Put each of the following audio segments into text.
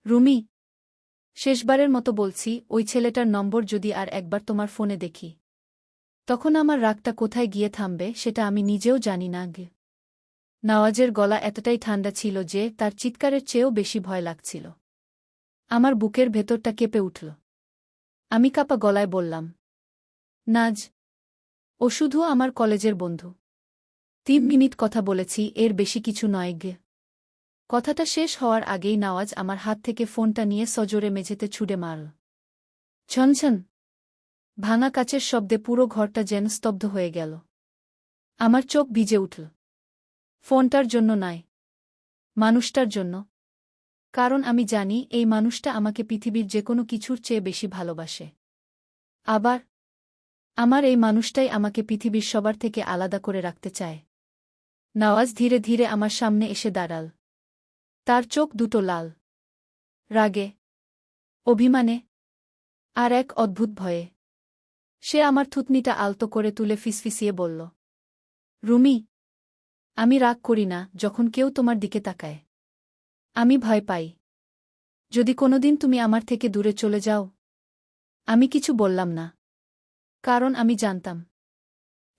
রুমি, শেষবারের মতো বলছি, ওই ছেলেটার নম্বর যদি আর একবার তোমার ফোনে দেখি, তখন আমার রাগটা কোথায় গিয়ে থামবে সেটা আমি নিজেও জানি না গে। নওয়াজের গলা এতটাই ঠান্ডা ছিল যে তার চিৎকারের চেয়েও বেশি ভয় লাগছিল। আমার বুকের ভেতরটা কেঁপে উঠল। আমি কাঁপা গলায় বললাম, নাজ, ও শুধু আমার কলেজের বন্ধু। 3 মিনিট কথা বলেছি, এর বেশি কিছু নয় গে। কথাটা শেষ হওয়ার আগেই নওয়াজ আমার হাত থেকে ফোনটা নিয়ে সজোরে মেঝেতে ছুঁড়ে মারল। ছনছন ভাঙা কাচের শব্দে পুরো ঘরটা যেন স্তব্ধ হয়ে গেল। আমার চোখ ভিজে উঠল। ফোনটার জন্য নয়, মানুষটার জন্য। কারণ আমি জানি এই মানুষটা আমাকে পৃথিবীর যেকোনো কিছুর চেয়ে বেশি ভালোবাসে। আবার আমার এই মানুষটাই আমাকে পৃথিবীর সবার থেকে আলাদা করে রাখতে চায়। নওয়াজ ধীরে ধীরে আমার সামনে এসে দাঁড়াল। তার চোখ দুটো লাল, রাগে, অভিমানে, আর এক অদ্ভুত ভয়ে। সে আমার থুতনিটা আলতো করে তুলে ফিসফিসিয়ে বলল, রুমি, আমি রাগ করি না যখন কেউ তোমার দিকে তাকায়। আমি ভয় পাই যদি কোনোদিন তুমি আমার থেকে দূরে চলে যাও। আমি কিছু বললাম না, কারণ আমি জানতাম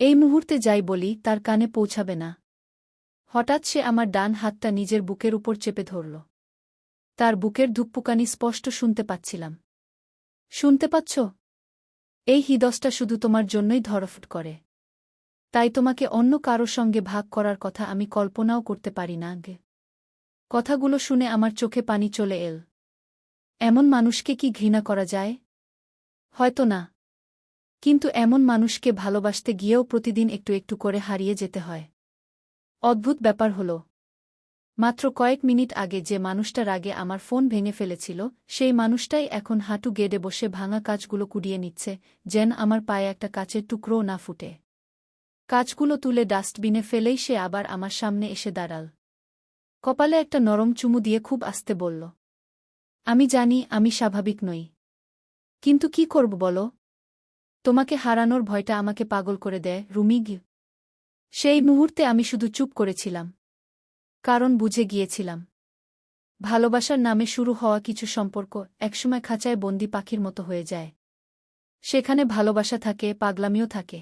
এই মুহূর্তে যাই বলি তার কানে পৌঁছাবে না। হঠাৎ সে আমার ডান হাতটা নিজের বুকের উপর চেপে ধরল। তার বুকের ধুকপুকানি স্পষ্ট শুনতে পাচ্ছিলাম। শুনতে পাচ্ছ? এই হৃদয়টা শুধু তোমার জন্যই ধড়ফড় করে। তাই তোমাকে অন্য কারো সঙ্গে ভাগ করার কথা আমি কল্পনাও করতে পারি না গে। কথাগুলো শুনে আমার চোখে পানি চলে এল। এমন মানুষকে কি ঘৃণা করা যায়? হয়তো না। কিন্তু এমন মানুষকে ভালোবাসতে গিয়েও প্রতিদিন একটু একটু করে হারিয়ে যেতে হয়। অদ্ভুত ব্যাপার হল, মাত্র কয়েক মিনিট আগে যে মানুষটা রাগে আমার ফোন ভেঙে ফেলেছিল, সেই মানুষটাই এখন হাঁটু গেড়ে বসে ভাঙা কাচগুলো কুড়িয়ে নিচ্ছে, যেন আমার পায়ে একটা কাচের টুকরোও না ফুটে। কাচগুলো তুলে ডাস্টবিনে ফেলেই সে আবার আমার সামনে এসে দাঁড়াল। কপালে একটা নরম চুমু দিয়ে খুব আস্তে বলল, আমি জানি আমি স্বাভাবিক নই। কিন্তু কি করব বলো? তোমাকে হারানোর ভয়টা আমাকে পাগল করে দেয়, রুমি। সেই মুহূর্তে আমি শুধু চুপ করেছিলাম। কারণ বুঝে গিয়েছিলাম, ভালোবাসার নামে শুরু হওয়া কিছু সম্পর্ক একসময় খাঁচায় বন্দি পাখির মতো হয়ে যায়। সেখানে ভালোবাসা থাকে, পাগলামিও থাকে,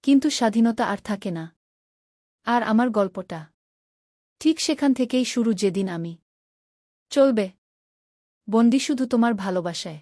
কিন্তু স্বাধীনতা আর থাকে না। আর আমার গল্পটা ঠিক সেখান থেকেই শুরু, যেদিন আমি চলবে বন্দি শুধু তোমার ভালোবাসায়।